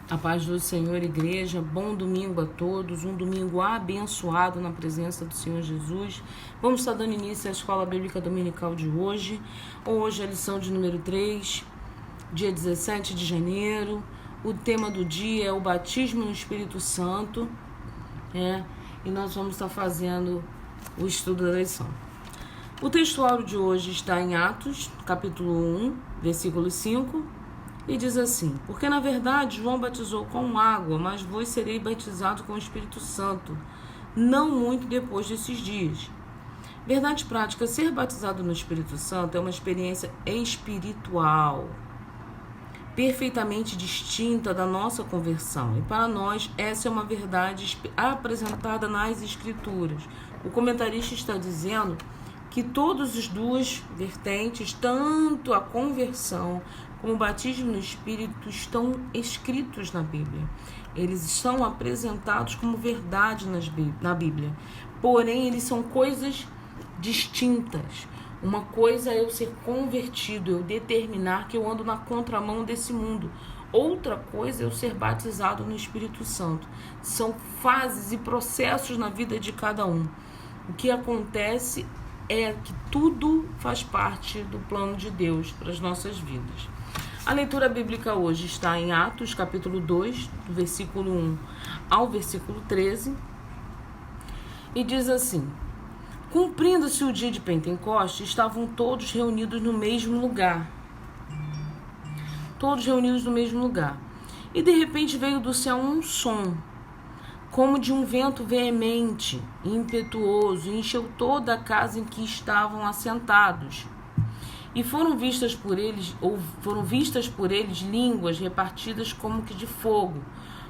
A paz do Senhor, igreja, bom domingo a todos, um domingo abençoado na presença do Senhor Jesus. Vamos estar dando início à Escola Bíblica Dominical de hoje. Hoje a lição de número 3, dia 17 de janeiro. O tema do dia é o batismo no Espírito Santo, e nós vamos estar fazendo o estudo da lição. O textuário de hoje está em Atos, capítulo 1, versículo 5, e diz assim: porque na verdade João batizou com água, mas vós sereis batizados com o Espírito Santo, não muito depois desses dias. Verdade prática, ser batizado no Espírito Santo é uma experiência espiritual, perfeitamente distinta da nossa conversão. E para nós, essa é uma verdade apresentada nas Escrituras. O comentarista está dizendo que todas as duas vertentes, tanto a conversão como o batismo no Espírito, estão escritos na Bíblia. Eles são apresentados como verdade na Bíblia. Porém, eles são coisas distintas. Uma coisa é eu ser convertido, eu determinar que eu ando na contramão desse mundo. Outra coisa é eu ser batizado no Espírito Santo. São fases e processos na vida de cada um. O que acontece é que tudo faz parte do plano de Deus para as nossas vidas. A leitura bíblica hoje está em Atos, capítulo 2, do versículo 1 ao versículo 13, e diz assim: cumprindo-se o dia de Pentecostes, estavam todos reunidos no mesmo lugar. Todos reunidos no mesmo lugar. E de repente veio do céu um som, como de um vento veemente e impetuoso, e encheu toda a casa em que estavam assentados. E foram vistas por eles línguas repartidas como que de fogo,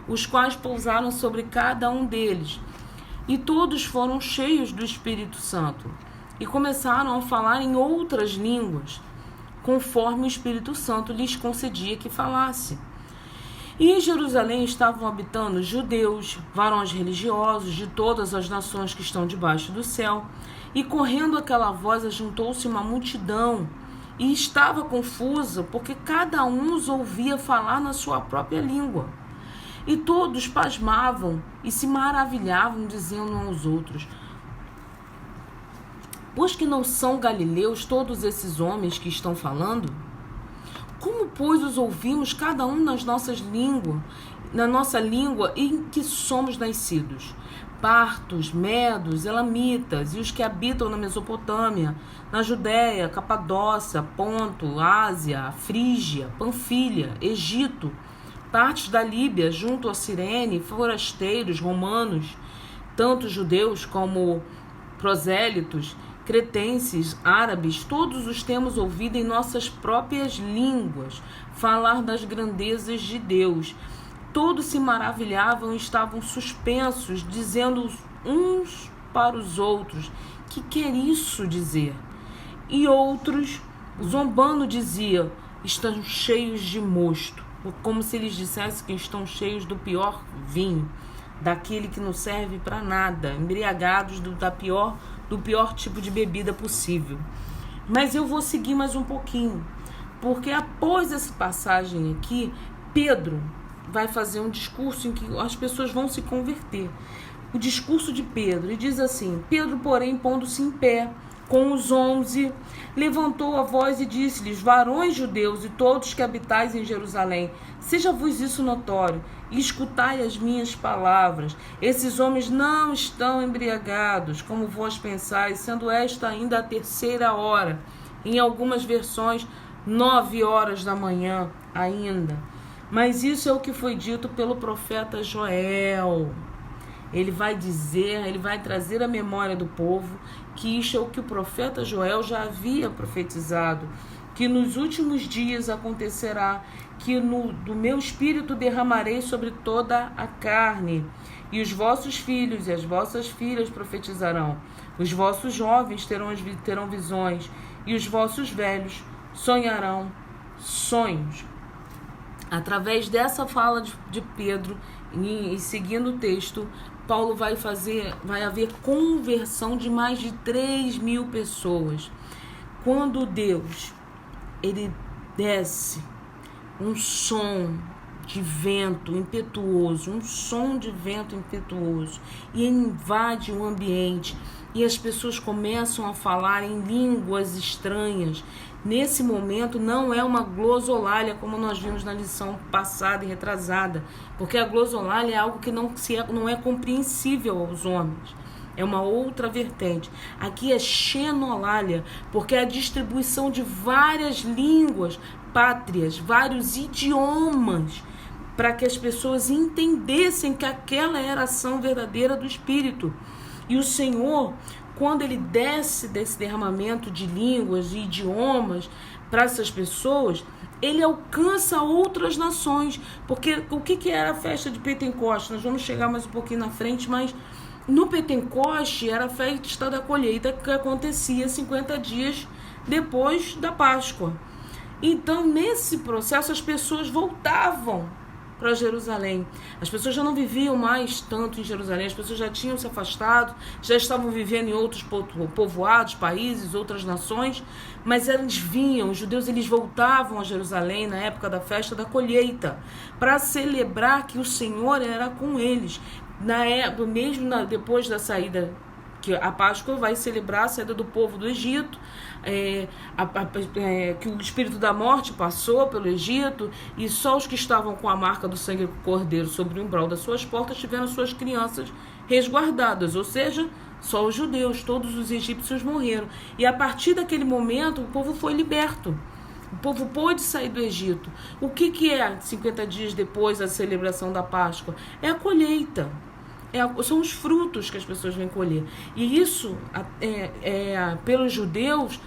os quais pousaram sobre cada um deles. E todos foram cheios do Espírito Santo, e começaram a falar em outras línguas, conforme o Espírito Santo lhes concedia que falasse. E em Jerusalém estavam habitando judeus, varões religiosos de todas as nações que estão debaixo do céu. E correndo aquela voz, ajuntou-se uma multidão, e estava confusa, porque cada um os ouvia falar na sua própria língua. E todos pasmavam e se maravilhavam, dizendo uns aos outros: pois que não são galileus todos esses homens que estão falando? Como, pois, os ouvimos cada um na nossa língua em que somos nascidos? Partos, medos, elamitas e os que habitam na Mesopotâmia, na Judéia, Capadócia, Ponto, Ásia, Frígia, Panfilha, Egito, partes da Líbia junto a Cirene, forasteiros, romanos, tanto judeus como prosélitos, cretenses, árabes, todos os temos ouvido em nossas próprias línguas falar das grandezas de Deus. Todos se maravilhavam e estavam suspensos, dizendo uns para os outros: que quer isso dizer? E outros, zombando, diziam: estão cheios de mosto, como se eles dissessem que estão cheios do pior vinho, daquele que não serve para nada, embriagados do pior tipo de bebida possível. Mas eu vou seguir mais um pouquinho, porque após essa passagem aqui, Pedro vai fazer um discurso em que as pessoas vão se converter. O discurso de Pedro, e diz assim: Pedro, porém, pondo-se em pé com os 11, levantou a voz e disse-lhes: varões judeus e todos que habitais em Jerusalém, seja-vos isso notório, e escutai as minhas palavras. Esses homens não estão embriagados, como vós pensais, sendo esta ainda a 3ª hora. Em algumas versões, 9 horas da manhã ainda. Mas isso é o que foi dito pelo profeta Joel. Ele vai trazer à memória do povo que isso é o que o profeta Joel já havia profetizado, que nos últimos dias acontecerá, que do meu espírito derramarei sobre toda a carne, e os vossos filhos e as vossas filhas profetizarão, os vossos jovens terão visões, e os vossos velhos sonharão sonhos. Através dessa fala de Pedro, e seguindo o texto, Paulo vai haver conversão de mais de 3.000 pessoas. Quando Deus, ele desce um som de vento impetuoso, um som de vento impetuoso, e invade o ambiente, e as pessoas começam a falar em línguas estranhas. Nesse momento não é uma glosolalia, como nós vimos na lição passada e retrasada, porque a glosolalia é algo que não é compreensível aos homens. É uma outra vertente. Aqui é xenolalia, porque é a distribuição de várias línguas pátrias, vários idiomas, para que as pessoas entendessem que aquela era a ação verdadeira do Espírito. E o Senhor, quando ele desce desse derramamento de línguas e idiomas para essas pessoas, ele alcança outras nações. Porque o que era a festa de Pentecostes? Nós vamos chegar mais um pouquinho na frente, mas no Pentecoste era a festa da colheita que acontecia 50 dias depois da Páscoa. Então, nesse processo, as pessoas voltavam para Jerusalém. As pessoas já não viviam mais tanto em Jerusalém, as pessoas já tinham se afastado, já estavam vivendo em outros povoados, países, outras nações, mas eles vinham, os judeus, eles voltavam a Jerusalém na época da festa da colheita, para celebrar que o Senhor era com eles. Depois da saída, que a Páscoa vai celebrar a saída do povo do Egito, que o espírito da morte passou pelo Egito, e só os que estavam com a marca do sangue do cordeiro sobre o umbral das suas portas tiveram suas crianças resguardadas, ou seja, só os judeus, todos os egípcios morreram. E a partir daquele momento o povo foi liberto. O povo pôde sair do Egito. O que é 50 dias depois da celebração da Páscoa? É a colheita. São os frutos que as pessoas vêm colher. E isso, pelos judeus,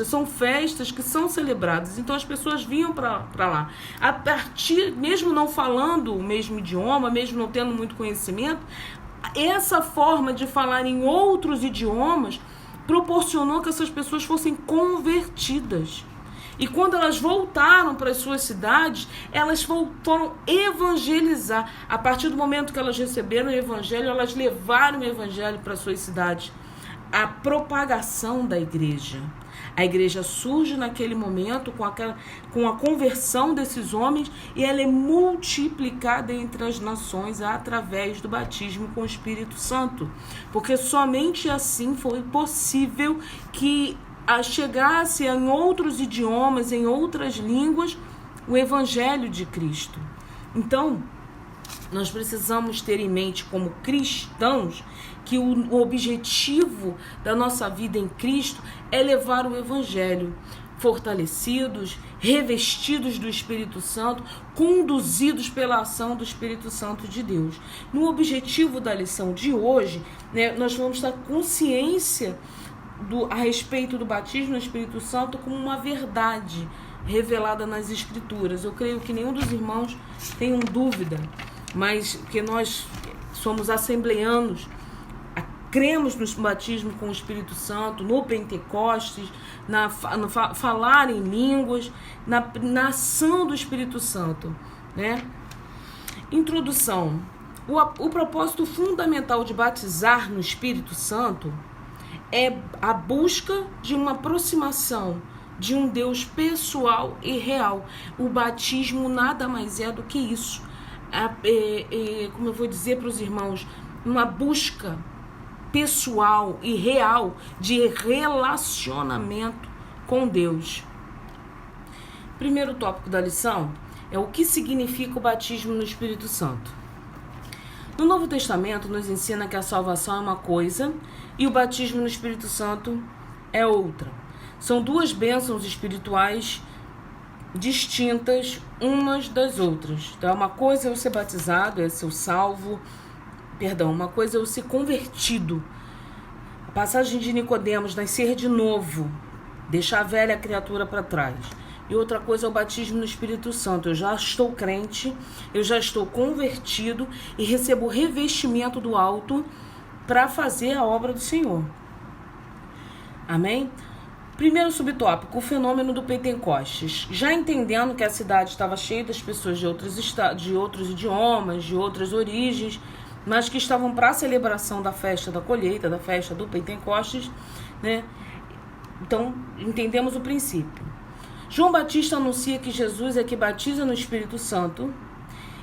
são festas que são celebradas. Então as pessoas vinham para lá. A partir, mesmo não falando o mesmo idioma, mesmo não tendo muito conhecimento, essa forma de falar em outros idiomas proporcionou que essas pessoas fossem convertidas. E quando elas voltaram para as suas cidades, elas foram evangelizar. A partir do momento que elas receberam o evangelho, elas levaram o evangelho para as suas cidades. A propagação da igreja. A igreja surge naquele momento com a conversão desses homens, e ela é multiplicada entre as nações através do batismo com o Espírito Santo. Porque somente assim foi possível que chegasse em outros idiomas, em outras línguas, o Evangelho de Cristo. Então, nós precisamos ter em mente, como cristãos, que o objetivo da nossa vida em Cristo é levar o Evangelho, fortalecidos, revestidos do Espírito Santo, conduzidos pela ação do Espírito Santo de Deus. No objetivo da lição de hoje, nós vamos ter consciência a respeito do batismo no Espírito Santo como uma verdade revelada nas Escrituras. Eu creio que nenhum dos irmãos tenham dúvida, mas que nós somos assembleanos, cremos no batismo com o Espírito Santo, no Pentecostes, no falar em línguas, na ação do Espírito Santo, né? Introdução. O propósito fundamental de batizar no Espírito Santo é a busca de uma aproximação de um Deus pessoal e real. O batismo nada mais é do que isso. Como eu vou dizer para os irmãos, uma busca pessoal e real de relacionamento com Deus. Primeiro tópico da lição é o que significa o batismo no Espírito Santo. No Novo Testamento nos ensina que a salvação é uma coisa e o batismo no Espírito Santo é outra. São duas bênçãos espirituais distintas umas das outras. Então, uma coisa é eu ser batizado, é ser salvo, uma coisa é eu ser convertido. A passagem de Nicodemos, nascer de novo, deixar a velha criatura para trás. E outra coisa é o batismo no Espírito Santo. Eu já estou crente, eu já estou convertido e recebo o revestimento do alto para fazer a obra do Senhor. Amém? Primeiro subtópico, o fenômeno do Pentecostes. Já entendendo que a cidade estava cheia das pessoas de outros idiomas, de outras origens, mas que estavam para a celebração da festa da colheita, da festa do Pentecostes, né? Então, entendemos o princípio. João Batista anuncia que Jesus é que batiza no Espírito Santo,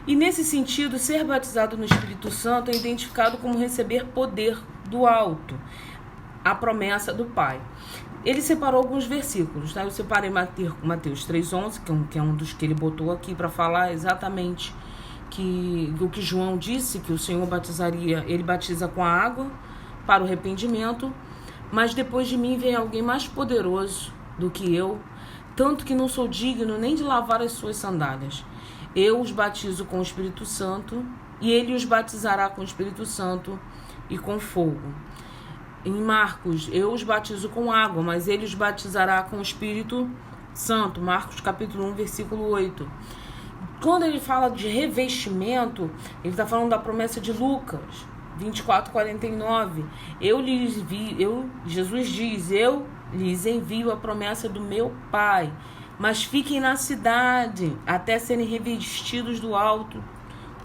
e nesse sentido, ser batizado no Espírito Santo é identificado como receber poder do alto, a promessa do Pai. Ele separou alguns versículos, tá? Eu separei Mateus 3,11, que é um dos que ele botou aqui para falar exatamente o que João disse, que o Senhor batizaria, ele batiza com a água para o arrependimento, mas depois de mim vem alguém mais poderoso do que eu, tanto que não sou digno nem de lavar as suas sandálias. Eu os batizo com o Espírito Santo, e ele os batizará com o Espírito Santo e com fogo. Em Marcos, eu os batizo com água, mas ele os batizará com o Espírito Santo. Marcos capítulo 1, versículo 8. Quando ele fala de revestimento, ele está falando da promessa de Lucas 24:49. Jesus diz, eu lhes envio a promessa do meu Pai, mas fiquem na cidade até serem revestidos do alto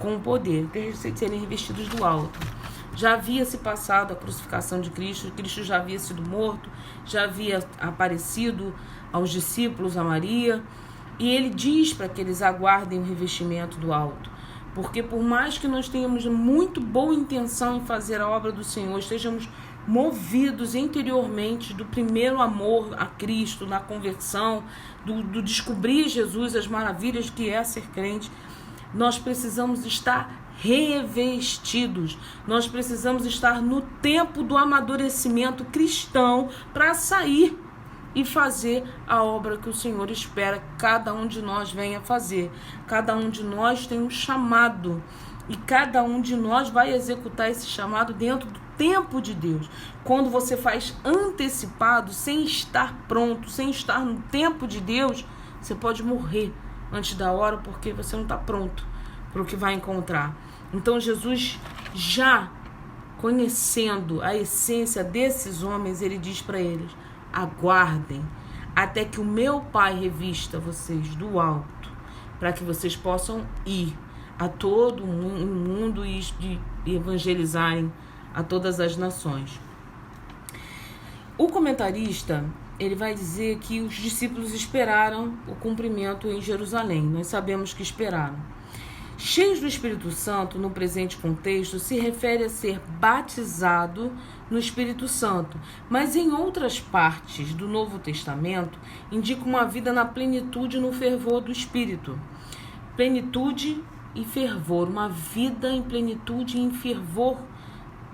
com o poder, serem revestidos do alto. Já havia se passado a crucificação de Cristo, Cristo já havia sido morto, já havia aparecido aos discípulos, a Maria, e ele diz para que eles aguardem o revestimento do alto, porque por mais que nós tenhamos muito boa intenção em fazer a obra do Senhor, estejamos movidos interiormente do primeiro amor a Cristo, na conversão, do descobrir Jesus, as maravilhas que é ser crente, nós precisamos estar revestidos, nós precisamos estar no tempo do amadurecimento cristão para sair e fazer a obra que o Senhor espera que cada um de nós venha fazer. Cada um de nós tem um chamado e cada um de nós vai executar esse chamado dentro do tempo de Deus. Quando você faz antecipado, sem estar pronto, sem estar no tempo de Deus, você pode morrer antes da hora porque você não está pronto para o que vai encontrar. Então Jesus, já conhecendo a essência desses homens, ele diz para eles: aguardem até que o meu Pai revista vocês do alto, para que vocês possam ir a todo o mundo e evangelizarem a todas as nações. O comentarista, ele vai dizer que os discípulos esperaram o cumprimento em Jerusalém. Nós sabemos que esperaram. Cheios do Espírito Santo, no presente contexto, se refere a ser batizado no Espírito Santo, mas em outras partes do Novo Testamento indica uma vida na plenitude e no fervor do Espírito. Plenitude e fervor, uma vida em plenitude e em fervor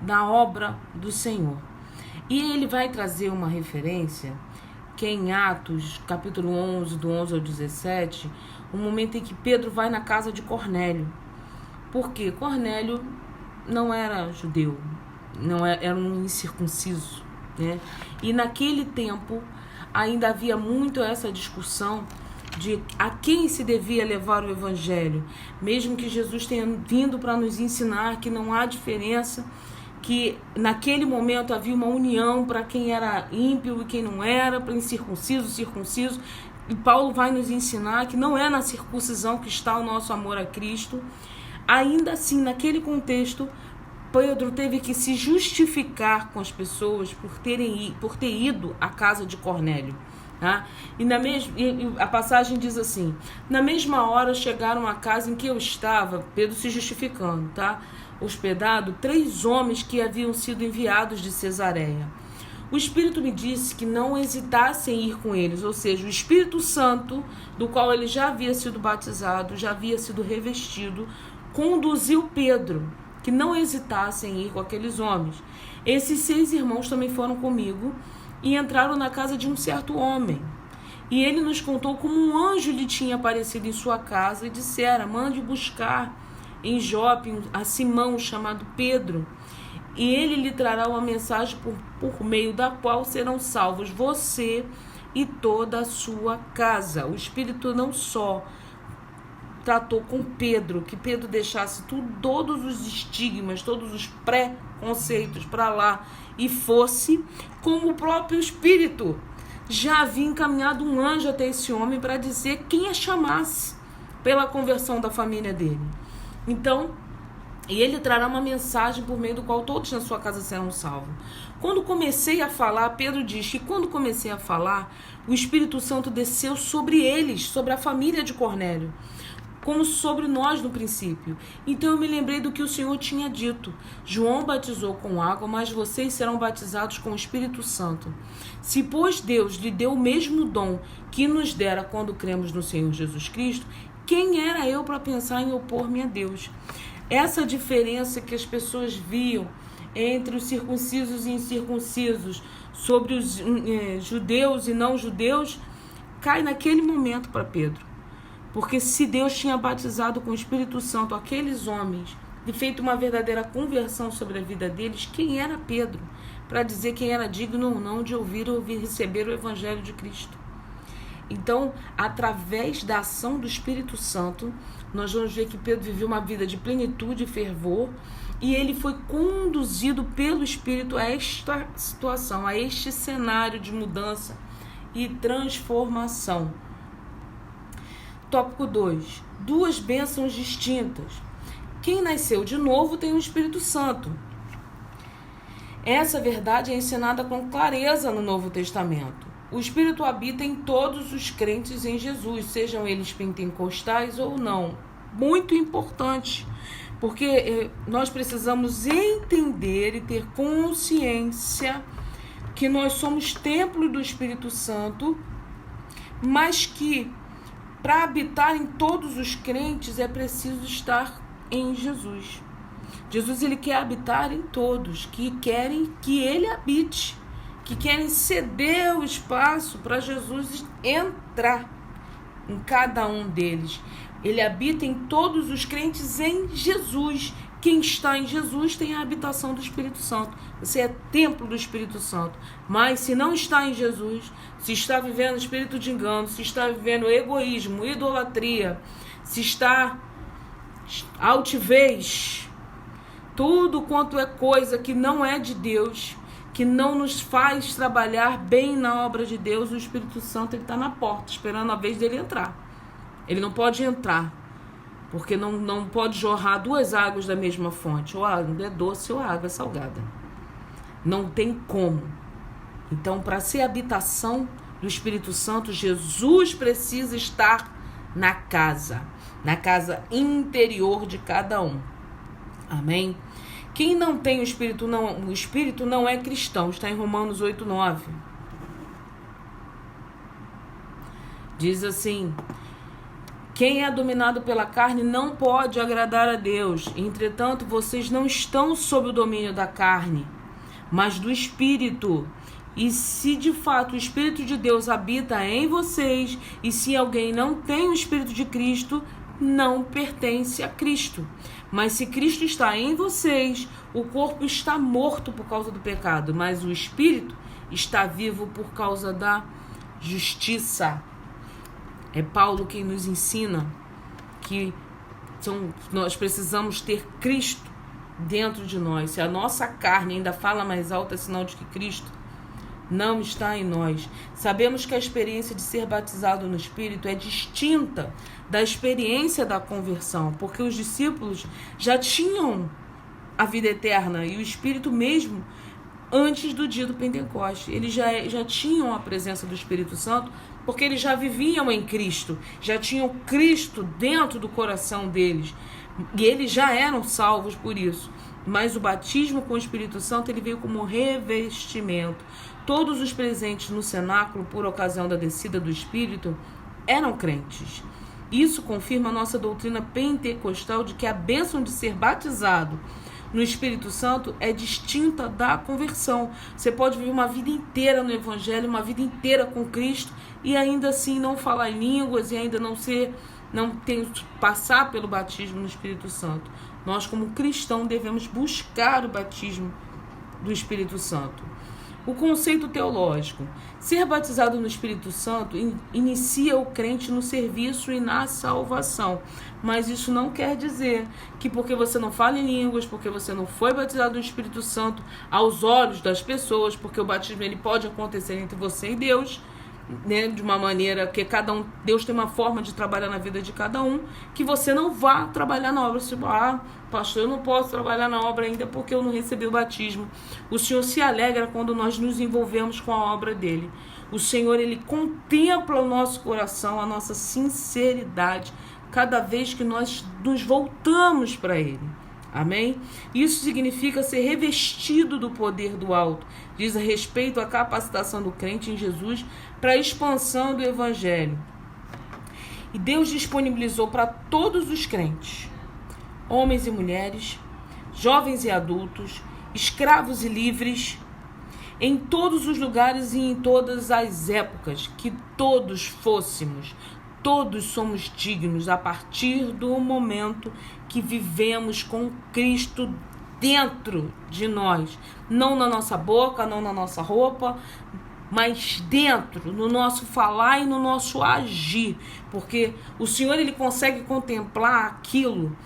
na obra do Senhor. E ele vai trazer uma referência que é em Atos, capítulo 11, do 11 ao 17, o momento em que Pedro vai na casa de Cornélio. Porque Cornélio não era judeu, era um incircunciso, né? E naquele tempo ainda havia muito essa discussão de a quem se devia levar o evangelho, mesmo que Jesus tenha vindo para nos ensinar que não há diferença, que naquele momento havia uma união para quem era ímpio e quem não era, para incircunciso, circunciso. E Paulo vai nos ensinar que não é na circuncisão que está o nosso amor a Cristo. Ainda assim, naquele contexto, Pedro teve que se justificar com as pessoas por ter ido à casa de Cornélio. Tá? E a passagem diz assim: na mesma hora chegaram à casa em que eu estava, Pedro se justificando, tá? Hospedado 3 homens que haviam sido enviados de Cesareia. O Espírito me disse que não hesitasse em ir com eles, ou seja, o Espírito Santo, do qual ele já havia sido batizado, já havia sido revestido, conduziu Pedro, que não hesitasse em ir com aqueles homens. Esses 6 irmãos também foram comigo e entraram na casa de um certo homem. E ele nos contou como um anjo lhe tinha aparecido em sua casa e dissera: mande buscar em Jope a Simão, chamado Pedro, e ele lhe trará uma mensagem por meio da qual serão salvos você e toda a sua casa. O Espírito não só tratou com Pedro, que Pedro deixasse todos os estigmas, todos os preconceitos para lá e fosse, como o próprio Espírito já havia encaminhado um anjo até esse homem para dizer quem a chamasse pela conversão da família dele. Então, E ele trará uma mensagem por meio do qual todos na sua casa serão salvos. Quando comecei a falar, Pedro diz que quando comecei a falar, o Espírito Santo desceu sobre eles, sobre a família de Cornélio, como sobre nós no princípio. Então eu me lembrei do que o Senhor tinha dito. João batizou com água, mas vocês serão batizados com o Espírito Santo. Se, pois, Deus lhe deu o mesmo dom que nos dera quando cremos no Senhor Jesus Cristo, quem era eu para pensar em opor-me a Deus? Essa diferença que as pessoas viam entre os circuncisos e incircuncisos, sobre os judeus e não judeus, cai naquele momento para Pedro. Porque se Deus tinha batizado com o Espírito Santo aqueles homens e feito uma verdadeira conversão sobre a vida deles, quem era Pedro para dizer quem era digno ou não de ouvir ou receber o Evangelho de Cristo? Então, através da ação do Espírito Santo, nós vamos ver que Pedro viveu uma vida de plenitude e fervor, e ele foi conduzido pelo Espírito a esta situação, a este cenário de mudança e transformação. Tópico 2. Duas bênçãos distintas. Quem nasceu de novo tem o Espírito Santo. Essa verdade é ensinada com clareza no Novo Testamento. O Espírito habita em todos os crentes em Jesus, sejam eles pentecostais ou não. Muito importante, porque nós precisamos entender e ter consciência que nós somos templo do Espírito Santo, mas que para habitar em todos os crentes é preciso estar em Jesus. Jesus, ele quer habitar em todos, que querem que ele habite, que querem ceder o espaço para Jesus entrar em cada um deles. Ele habita em todos os crentes em Jesus. Quem está em Jesus tem a habitação do Espírito Santo. Você é templo do Espírito Santo. Mas se não está em Jesus, se está vivendo espírito de engano, se está vivendo egoísmo, idolatria, se está altivez, tudo quanto é coisa que não é de Deus, que não nos faz trabalhar bem na obra de Deus, o Espírito Santo está na porta, esperando a vez dele entrar. Ele não pode entrar, porque não pode jorrar duas águas da mesma fonte, ou a água é doce ou a água é salgada. Não tem como. Então, para ser habitação do Espírito Santo, Jesus precisa estar na casa interior de cada um. Amém? Quem não tem o Espírito não é cristão. Está em Romanos 8:9. Diz assim: quem é dominado pela carne não pode agradar a Deus. Entretanto, vocês não estão sob o domínio da carne, mas do Espírito. E se de fato o Espírito de Deus habita em vocês, e se alguém não tem o Espírito de Cristo, não pertence a Cristo. Mas se Cristo está em vocês, o corpo está morto por causa do pecado, mas o Espírito está vivo por causa da justiça. É Paulo quem nos ensina que nós precisamos ter Cristo dentro de nós. Se a nossa carne ainda fala mais alto, é sinal de que Cristo não está em nós. Sabemos que a experiência de ser batizado no Espírito é distinta da experiência da conversão, porque os discípulos já tinham a vida eterna e o Espírito mesmo antes do dia do Pentecostes. Eles já tinham a presença do Espírito Santo, porque eles já viviam em Cristo, já tinham Cristo dentro do coração deles, e eles já eram salvos por isso. Mas o batismo com o Espírito Santo, ele veio como revestimento. Todos os presentes no cenáculo, por ocasião da descida do Espírito, eram crentes. Isso confirma a nossa doutrina pentecostal de que a bênção de ser batizado no Espírito Santo é distinta da conversão. Você pode viver uma vida inteira no Evangelho, uma vida inteira com Cristo, e ainda assim não falar em línguas, e ainda não passar pelo batismo no Espírito Santo. Nós, como cristãos, devemos buscar o batismo do Espírito Santo. O conceito teológico. Ser batizado no Espírito Santo inicia o crente no serviço e na salvação. Mas isso não quer dizer que porque você não fala em línguas, porque você não foi batizado no Espírito Santo aos olhos das pessoas, porque o batismo ele pode acontecer entre você e Deus, né, de uma maneira que Deus tem uma forma de trabalhar na vida de cada um, que você não vá trabalhar na obra. Tipo, pastor, eu não posso trabalhar na obra ainda porque eu não recebi o batismo. O Senhor se alegra quando nós nos envolvemos com a obra dele. O Senhor, ele contempla o nosso coração, a nossa sinceridade, cada vez que nós nos voltamos para ele. Amém? Isso significa ser revestido do poder do alto. Diz a respeito à capacitação do crente em Jesus para a expansão do evangelho. E Deus disponibilizou para todos os crentes, homens e mulheres, jovens e adultos, escravos e livres, em todos os lugares e em todas as épocas, que todos fôssemos. Todos somos dignos a partir do momento que vivemos com Cristo dentro de nós. Não na nossa boca, não na nossa roupa, mas dentro, no nosso falar e no nosso agir. Porque o Senhor, ele consegue contemplar aquilo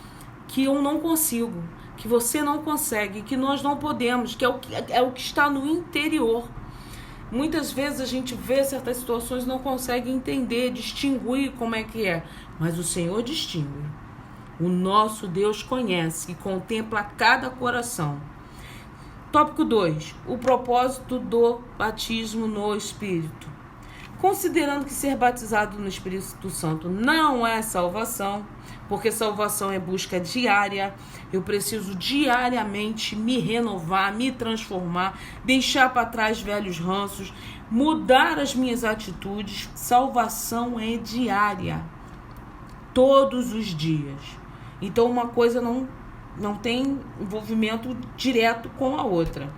que eu não consigo, que você não consegue, que nós não podemos, que é o que está no interior. Muitas vezes a gente vê certas situações e não consegue entender, distinguir como é que é. Mas o Senhor distingue. O nosso Deus conhece e contempla cada coração. Tópico 2. O propósito do batismo no Espírito. Considerando que ser batizado no Espírito Santo não é salvação, porque salvação é busca diária, eu preciso diariamente me renovar, me transformar, deixar para trás velhos ranços, mudar as minhas atitudes. Salvação é diária, todos os dias. Então uma coisa não tem envolvimento direto com a outra.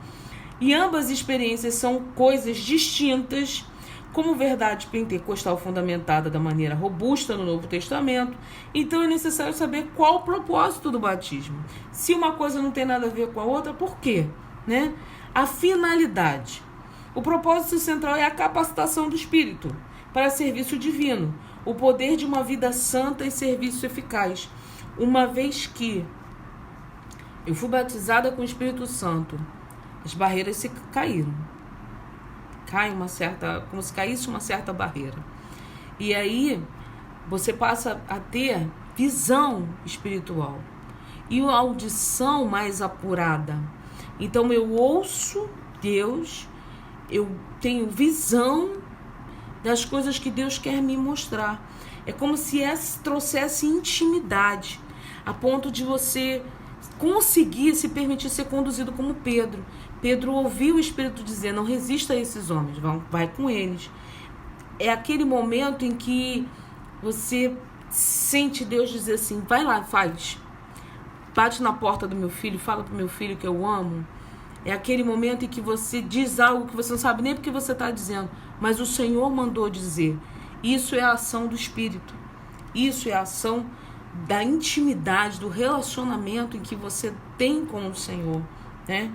E ambas experiências são coisas distintas. Como verdade pentecostal fundamentada da maneira robusta no Novo Testamento, então é necessário saber qual o propósito do batismo. Se uma coisa não tem nada a ver com a outra, por quê? Né? A finalidade. O propósito central é a capacitação do Espírito para serviço divino, o poder de uma vida santa e serviço eficaz. Uma vez que eu fui batizada com o Espírito Santo, as barreiras se caíram. Como se caísse uma certa barreira. E aí você passa a ter visão espiritual e uma audição mais apurada. Então eu ouço Deus, eu tenho visão das coisas que Deus quer me mostrar. É como se trouxesse intimidade, a ponto de você conseguir se permitir ser conduzido como Pedro. Pedro ouviu o Espírito dizer: não resista a esses homens, vai com eles. É aquele momento em que você sente Deus dizer assim: vai lá, faz. Bate na porta do meu filho, fala pro meu filho que eu amo. É aquele momento em que você diz algo que você não sabe nem porque você está dizendo, mas o Senhor mandou dizer. Isso é a ação do Espírito. Isso é a ação da intimidade, do relacionamento em que você tem com o Senhor, né?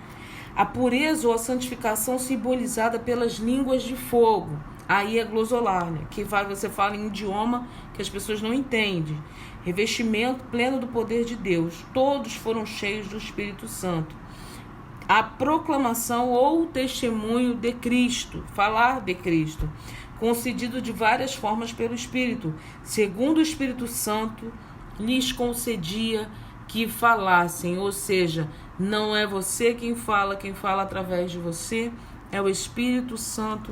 A pureza ou a santificação simbolizada pelas línguas de fogo. Aí é glosolália, que você fala em idioma que as pessoas não entendem. Revestimento pleno do poder de Deus. Todos foram cheios do Espírito Santo. A proclamação ou testemunho de Cristo. Falar de Cristo. Concedido de várias formas pelo Espírito. Segundo o Espírito Santo lhes concedia que falassem, ou seja, não é você quem fala através de você é o Espírito Santo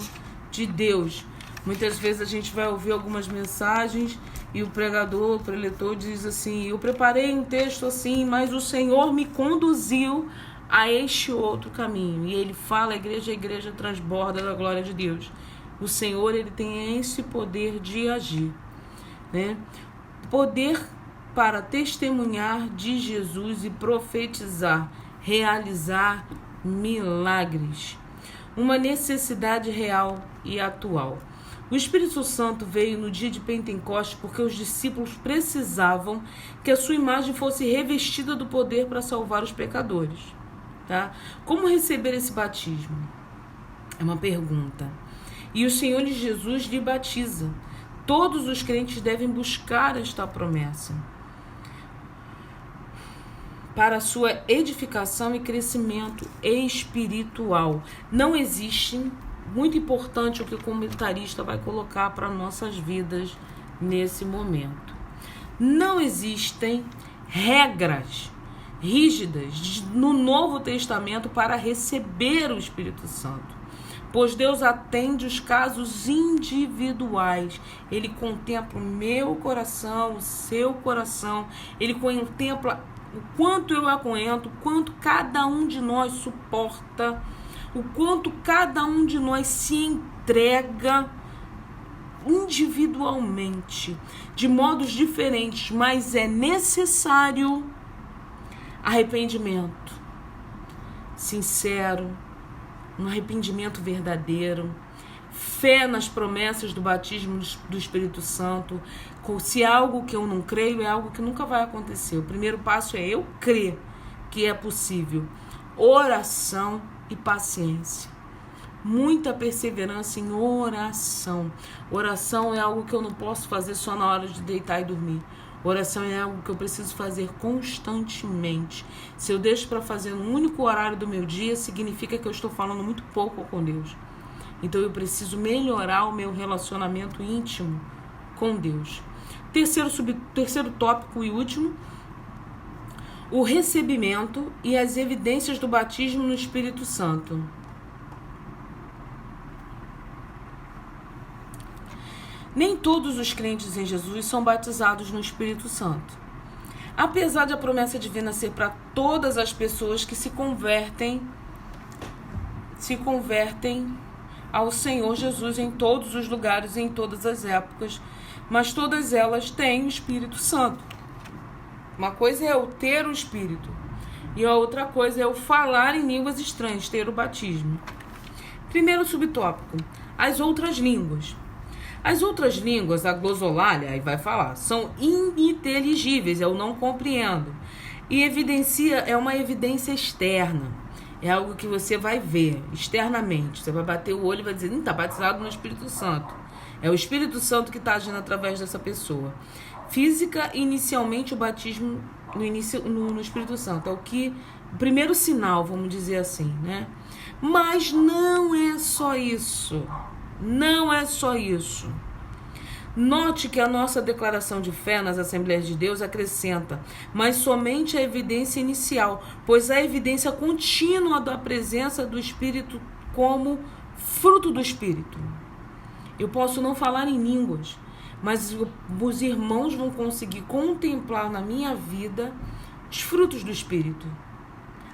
de Deus. Muitas vezes a gente vai ouvir algumas mensagens e o pregador, o preletor diz assim: eu preparei um texto assim, mas o Senhor me conduziu a este outro caminho. E ele fala, a igreja transborda da glória de Deus. O Senhor, ele tem esse poder de agir, né? Poder para testemunhar de Jesus e profetizar, realizar milagres. Uma necessidade real e atual. O Espírito Santo veio no dia de Pentecostes porque os discípulos precisavam que a sua imagem fosse revestida do poder para salvar os pecadores. Tá? Como receber esse batismo? É uma pergunta. E o Senhor Jesus lhe batiza. Todos os crentes devem buscar esta promessa para a sua edificação e crescimento espiritual. Não existe muito importante o que o comentarista vai colocar para nossas vidas nesse momento. Não existem regras rígidas no Novo Testamento para receber o Espírito Santo, pois Deus atende os casos individuais. Ele contempla o meu coração, o seu coração, ele contempla o quanto eu aguento, o quanto cada um de nós suporta, o quanto cada um de nós se entrega individualmente, de modos diferentes, mas é necessário arrependimento sincero, um arrependimento verdadeiro, fé nas promessas do batismo do Espírito Santo. Se é algo que eu não creio, é algo que nunca vai acontecer. O primeiro passo é eu crer que é possível. Oração e paciência. Muita perseverança em oração. Oração é algo que eu não posso fazer só na hora de deitar e dormir. Oração é algo que eu preciso fazer constantemente. Se eu deixo para fazer no único horário do meu dia, significa que eu estou falando muito pouco com Deus. Então eu preciso melhorar o meu relacionamento íntimo com Deus. Terceiro tópico e último, o recebimento e as evidências do batismo no Espírito Santo. Nem todos os crentes em Jesus são batizados no Espírito Santo. Apesar de a promessa divina ser para todas as pessoas que se convertem ao Senhor Jesus em todos os lugares, em todas as épocas, mas todas elas têm o Espírito Santo. Uma coisa é eu ter o Espírito e a outra coisa é eu falar em línguas estranhas, ter o batismo. Primeiro subtópico, as outras línguas. As outras línguas, a glossolália, aí vai falar, são ininteligíveis, eu não compreendo. E é uma evidência externa. É algo que você vai ver externamente. Você vai bater o olho e vai dizer, está batizado no Espírito Santo. É o Espírito Santo que está agindo através dessa pessoa. Física, inicialmente o batismo no Espírito Santo. É o primeiro sinal, vamos dizer assim, né? Mas não é só isso. Não é só isso. Note que a nossa declaração de fé nas Assembleias de Deus acrescenta, mas somente a evidência inicial, pois a evidência contínua da presença do Espírito como fruto do Espírito. Eu posso não falar em línguas, mas os irmãos vão conseguir contemplar na minha vida os frutos do Espírito,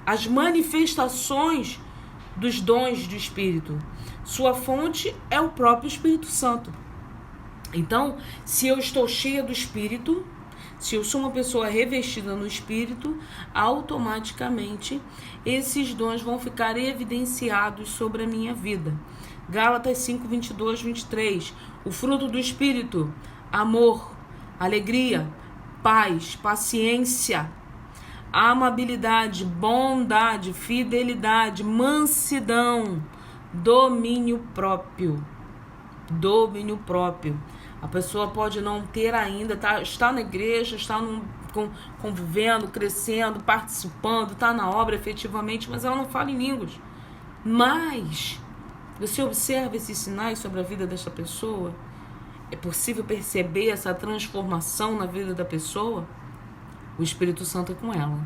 as manifestações dos dons do Espírito. Sua fonte é o próprio Espírito Santo. Então, se eu estou cheia do Espírito, se eu sou uma pessoa revestida no Espírito, automaticamente esses dons vão ficar evidenciados sobre a minha vida. Gálatas 5, 22, 23. O fruto do Espírito: amor, alegria, paz, paciência, amabilidade, bondade, fidelidade, mansidão, domínio próprio. Domínio próprio. A pessoa pode não ter ainda, está na igreja, está convivendo, crescendo, participando, está na obra efetivamente, mas ela não fala em línguas. Mas você observa esses sinais sobre a vida dessa pessoa? É possível perceber essa transformação na vida da pessoa? O Espírito Santo é com ela.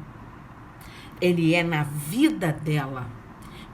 Ele é na vida dela.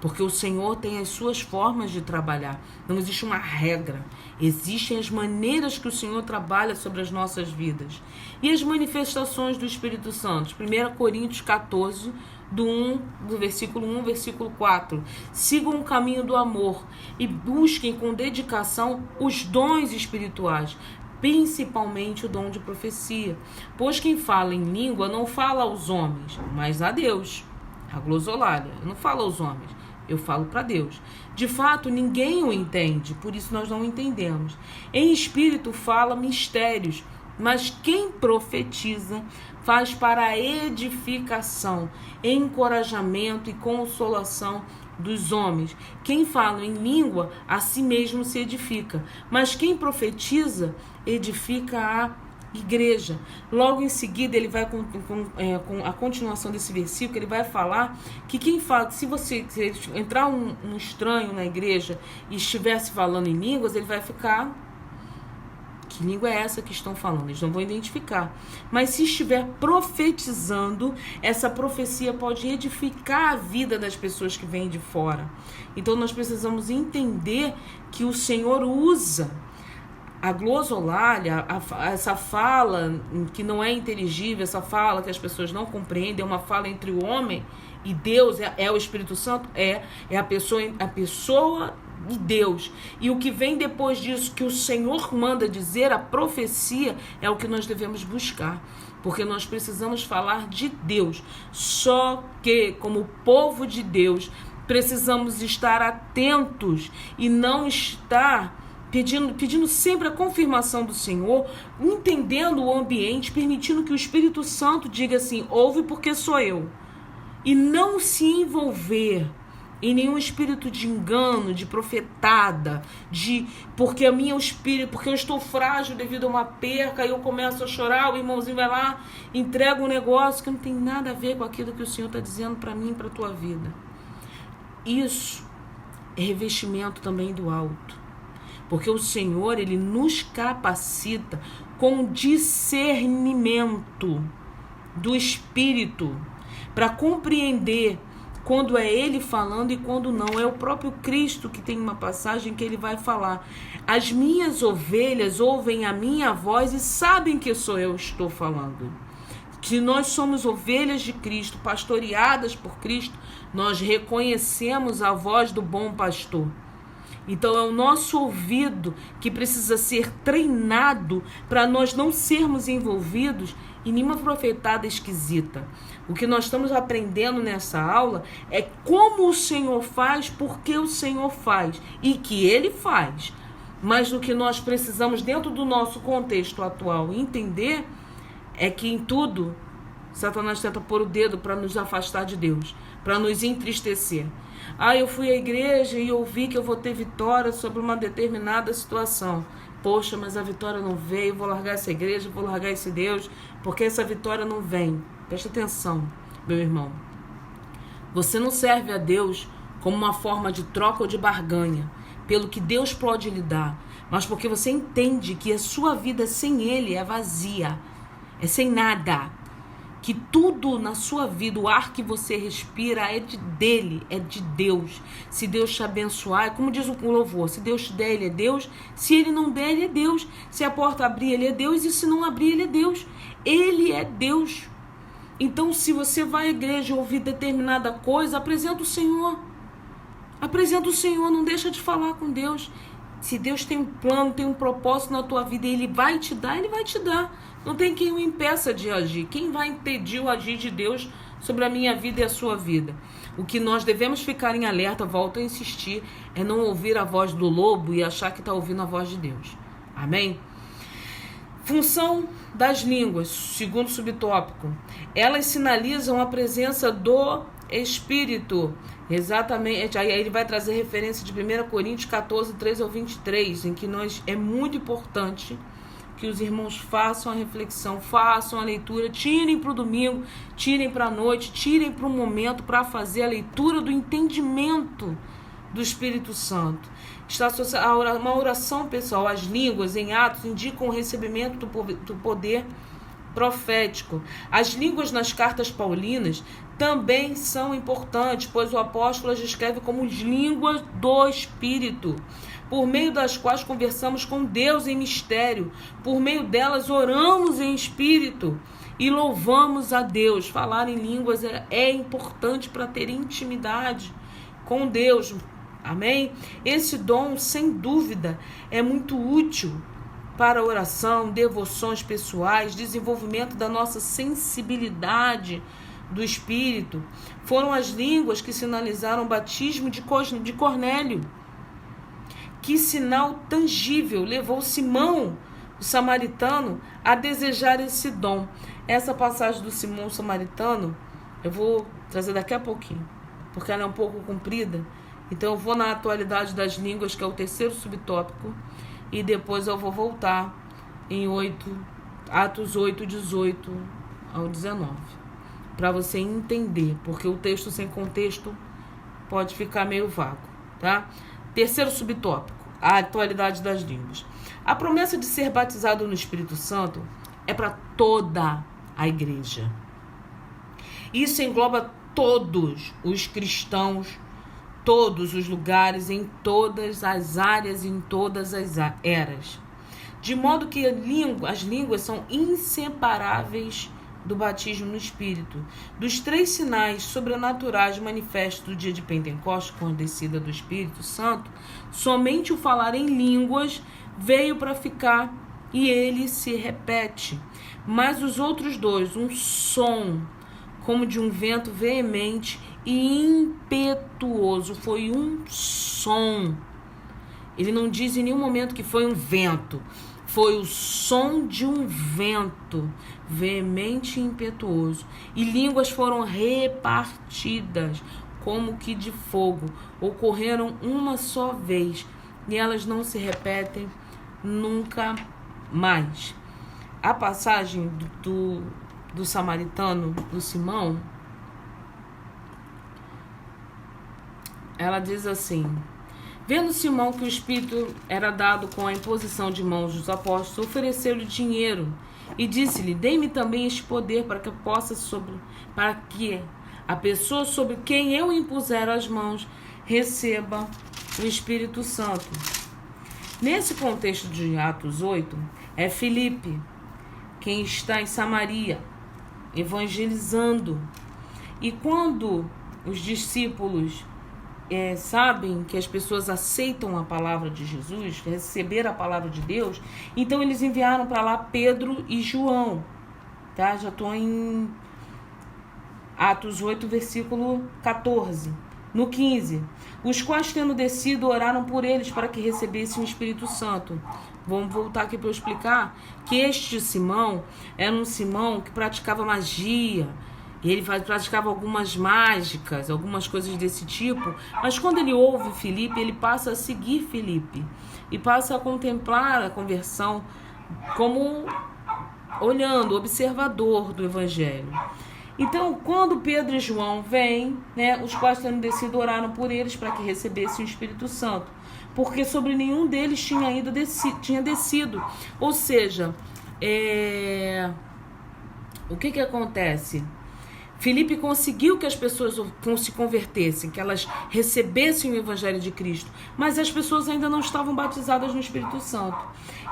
Porque o Senhor tem as suas formas de trabalhar. Não existe uma regra. Existem as maneiras que o Senhor trabalha sobre as nossas vidas. E as manifestações do Espírito Santo. 1 Coríntios 14, do versículo 1, versículo 4. Sigam o caminho do amor e busquem com dedicação os dons espirituais, principalmente o dom de profecia. Pois quem fala em língua não fala aos homens, mas a Deus. A glossolália. Não fala aos homens. Eu falo para Deus. De fato, ninguém o entende, por isso nós não entendemos. Em espírito fala mistérios, mas quem profetiza faz para a edificação, encorajamento e consolação dos homens. Quem fala em língua, a si mesmo se edifica, mas quem profetiza, edifica a igreja. Logo em seguida, ele vai com a continuação desse versículo, ele vai falar que quem fala, se entrar um estranho na igreja e estivesse falando em línguas, ele vai ficar... Que língua é essa que estão falando? Eles não vão identificar. Mas se estiver profetizando, essa profecia pode edificar a vida das pessoas que vêm de fora. Então nós precisamos entender que o Senhor usa a glosolalia, essa fala que não é inteligível, essa fala que as pessoas não compreendem, é uma fala entre o homem e Deus, é o Espírito Santo, é a pessoa de Deus. E o que vem depois disso, que o Senhor manda dizer, a profecia, é o que nós devemos buscar. Porque nós precisamos falar de Deus. Só que, como povo de Deus, precisamos estar atentos e não estar pedindo sempre a confirmação do Senhor, entendendo o ambiente, permitindo que o Espírito Santo diga assim, ouve porque sou eu. E não se envolver em nenhum espírito de engano, de profetada, porque porque eu estou frágil devido a uma perca, e eu começo a chorar, o irmãozinho vai lá, entrega um negócio que não tem nada a ver com aquilo que o Senhor está dizendo para mim e para a tua vida. Isso é revestimento também do alto. Porque o Senhor, Ele nos capacita com discernimento do Espírito para compreender quando é Ele falando e quando não. É o próprio Cristo que tem uma passagem que Ele vai falar. As minhas ovelhas ouvem a minha voz e sabem que sou eu que estou falando. Que nós somos ovelhas de Cristo, pastoreadas por Cristo, nós reconhecemos a voz do bom pastor. Então é o nosso ouvido que precisa ser treinado para nós não sermos envolvidos em nenhuma profetada esquisita. O que nós estamos aprendendo nessa aula é como o Senhor faz, porque o Senhor faz e que Ele faz. Mas o que nós precisamos, dentro do nosso contexto atual, entender é que em tudo Satanás tenta pôr o dedo para nos afastar de Deus, para nos entristecer. Eu fui à igreja e ouvi que eu vou ter vitória sobre uma determinada situação. Poxa, mas a vitória não veio, vou largar essa igreja, vou largar esse Deus, porque essa vitória não vem. Presta atenção, meu irmão. Você não serve a Deus como uma forma de troca ou de barganha, pelo que Deus pode lhe dar, mas porque você entende que a sua vida sem Ele é vazia, é sem nada. Que tudo na sua vida, o ar que você respira é dele, é de Deus. Se Deus te abençoar, é como diz o louvor, se Deus te der, Ele é Deus. Se Ele não der, Ele é Deus. Se a porta abrir, Ele é Deus. E se não abrir, Ele é Deus. Ele é Deus. Então, se você vai à igreja ouvir determinada coisa, apresenta o Senhor. Apresenta o Senhor, não deixa de falar com Deus. Se Deus tem um plano, tem um propósito na tua vida e Ele vai te dar, Ele vai te dar. Não tem quem o impeça de agir. Quem vai impedir o agir de Deus sobre a minha vida e a sua vida? O que nós devemos ficar em alerta, volto a insistir, é não ouvir a voz do lobo e achar que está ouvindo a voz de Deus. Amém? Função das línguas, segundo subtópico. Elas sinalizam a presença do Espírito. Exatamente. Aí ele vai trazer referência de 1 Coríntios 14, 13 ao 23, em que é muito importante que os irmãos façam a reflexão, façam a leitura, tirem para o domingo, tirem para a noite, tirem para o momento para fazer a leitura do entendimento do Espírito Santo. Está associada a uma oração, pessoal. As línguas em Atos indicam o recebimento do poder profético. As línguas nas cartas paulinas também são importantes, pois o apóstolo as descreve como línguas do Espírito, por meio das quais conversamos com Deus em mistério. Por meio delas oramos em espírito e louvamos a Deus. Falar em línguas é importante para ter intimidade com Deus. Amém? Esse dom, sem dúvida, é muito útil para oração, devoções pessoais, desenvolvimento da nossa sensibilidade do Espírito. Foram as línguas que sinalizaram o batismo de Cornélio. Que sinal tangível levou Simão, o samaritano, a desejar esse dom. Essa passagem do Simão samaritano, eu vou trazer daqui a pouquinho, porque ela é um pouco comprida. Então eu vou na atualidade das línguas, que é o terceiro subtópico, e depois eu vou voltar em Atos 8, 18 ao 19. Para você entender, porque o texto sem contexto pode ficar meio vago, tá? Terceiro subtópico, a atualidade das línguas. A promessa de ser batizado no Espírito Santo é para toda a igreja. Isso engloba todos os cristãos, todos os lugares, em todas as áreas, em todas as eras. De modo que as línguas são inseparáveis do batismo no Espírito. Dos 3 sinais sobrenaturais manifestos do dia de Pentecostes, com a descida do Espírito Santo, somente o falar em línguas veio para ficar e ele se repete. Mas os outros 2, um som como de um vento veemente e impetuoso, foi um som. Ele não diz em nenhum momento que foi um vento. Foi o som de um vento veemente e impetuoso. E línguas foram repartidas como que de fogo. Ocorreram uma só vez. E elas não se repetem nunca mais. A passagem do samaritano, do Simão, ela diz assim: vendo Simão que o Espírito era dado com a imposição de mãos dos apóstolos, ofereceu-lhe dinheiro e disse-lhe: dê-me também este poder para que a pessoa sobre quem eu impuser as mãos receba o Espírito Santo. Nesse contexto de Atos 8, é Filipe quem está em Samaria evangelizando. E quando os discípulos sabem que as pessoas aceitam a palavra de Jesus, receber a palavra de Deus, então eles enviaram para lá Pedro e João, tá? Já estou em Atos 8, versículo 14. No 15, os quais, tendo descido, oraram por eles para que recebessem o Espírito Santo. Vamos voltar aqui para eu explicar que este Simão era um Simão que praticava magia. Ele praticava algumas mágicas, algumas coisas desse tipo. Mas quando ele ouve Filipe, ele passa a seguir Filipe. E passa a contemplar a conversão como olhando, observador do Evangelho. Então, quando Pedro e João vêm, os quais tendo descido oraram por eles para que recebessem o Espírito Santo. Porque sobre nenhum deles tinha descido. Ou seja, o que acontece? Filipe conseguiu que as pessoas se convertessem, que elas recebessem o Evangelho de Cristo, mas as pessoas ainda não estavam batizadas no Espírito Santo.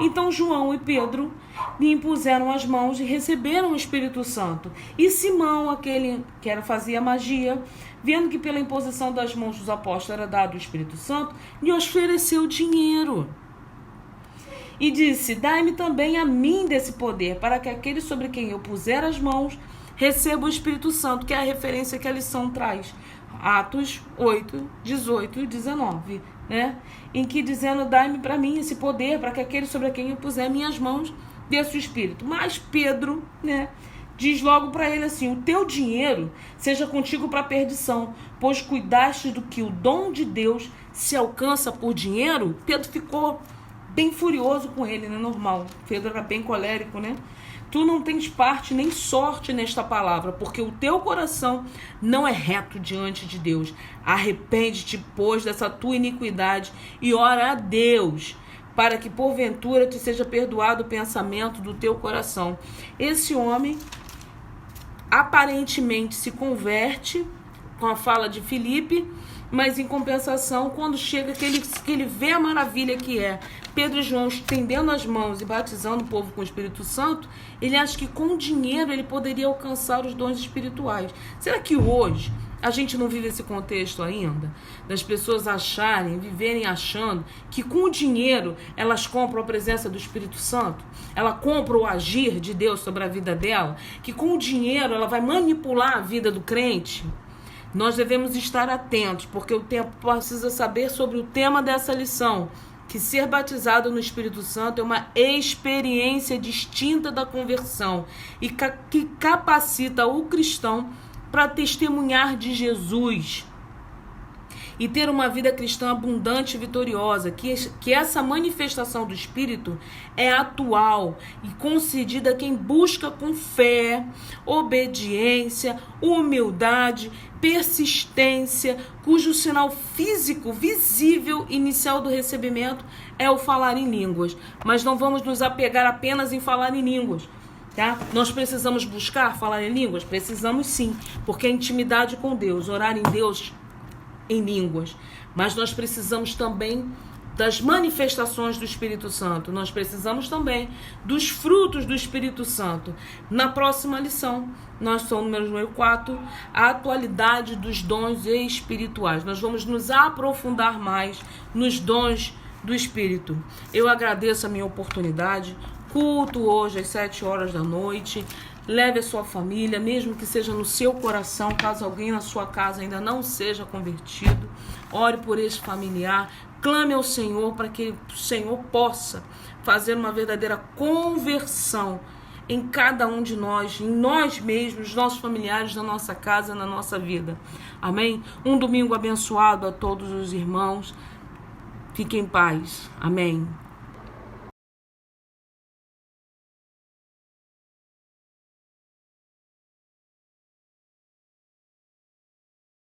Então João e Pedro lhe impuseram as mãos e receberam o Espírito Santo. E Simão, aquele que fazia magia, vendo que pela imposição das mãos dos apóstolos era dado o Espírito Santo, lhe ofereceu dinheiro. E disse: dai-me também a mim desse poder, para que aquele sobre quem eu puser as mãos receba o Espírito Santo, que é a referência que a lição traz. Atos 8, 18 e 19, em que dizendo: dai-me para mim esse poder, para que aquele sobre quem eu puser minhas mãos desça o Espírito. Mas Pedro, diz logo para ele assim: o teu dinheiro seja contigo para a perdição, pois cuidaste do que o dom de Deus se alcança por dinheiro. Pedro ficou bem furioso com ele, normal. Pedro era bem colérico, Tu não tens parte nem sorte nesta palavra, porque o teu coração não é reto diante de Deus. Arrepende-te, pois, dessa tua iniquidade e ora a Deus, para que porventura te seja perdoado o pensamento do teu coração. Esse homem aparentemente se converte com a fala de Filipe, mas em compensação, quando chega que ele vê a maravilha que é Pedro e João estendendo as mãos e batizando o povo com o Espírito Santo, ele acha que com dinheiro ele poderia alcançar os dons espirituais. Será que hoje a gente não vive esse contexto ainda? Das pessoas viverem achando que com o dinheiro elas compram a presença do Espírito Santo, ela compra o agir de Deus sobre a vida dela, que com o dinheiro ela vai manipular a vida do crente. Nós devemos estar atentos, porque o tempo precisa saber sobre o tema dessa lição, que ser batizado no Espírito Santo é uma experiência distinta da conversão e que capacita o cristão para testemunhar de Jesus. e ter uma vida cristã abundante e vitoriosa, que essa manifestação do Espírito é atual e concedida a quem busca com fé, obediência, humildade, persistência, cujo sinal físico, visível, inicial do recebimento é o falar em línguas. Mas não vamos nos apegar apenas em falar em línguas. Tá? Nós precisamos buscar falar em línguas? Precisamos sim, porque é intimidade com Deus, orar em Deus em línguas. Mas nós precisamos também das manifestações do Espírito Santo. Nós precisamos também dos frutos do Espírito Santo. Na próxima lição, nós somos número 4, a atualidade dos dons espirituais. Nós vamos nos aprofundar mais nos dons do Espírito. Eu agradeço a minha oportunidade. Culto hoje às 7 horas da noite. Leve a sua família, mesmo que seja no seu coração, caso alguém na sua casa ainda não seja convertido. Ore por esse familiar. Clame ao Senhor para que o Senhor possa fazer uma verdadeira conversão em cada um de nós, em nós mesmos, nos nossos familiares, na nossa casa, na nossa vida. Amém? Um domingo abençoado a todos os irmãos. Fiquem em paz. Amém.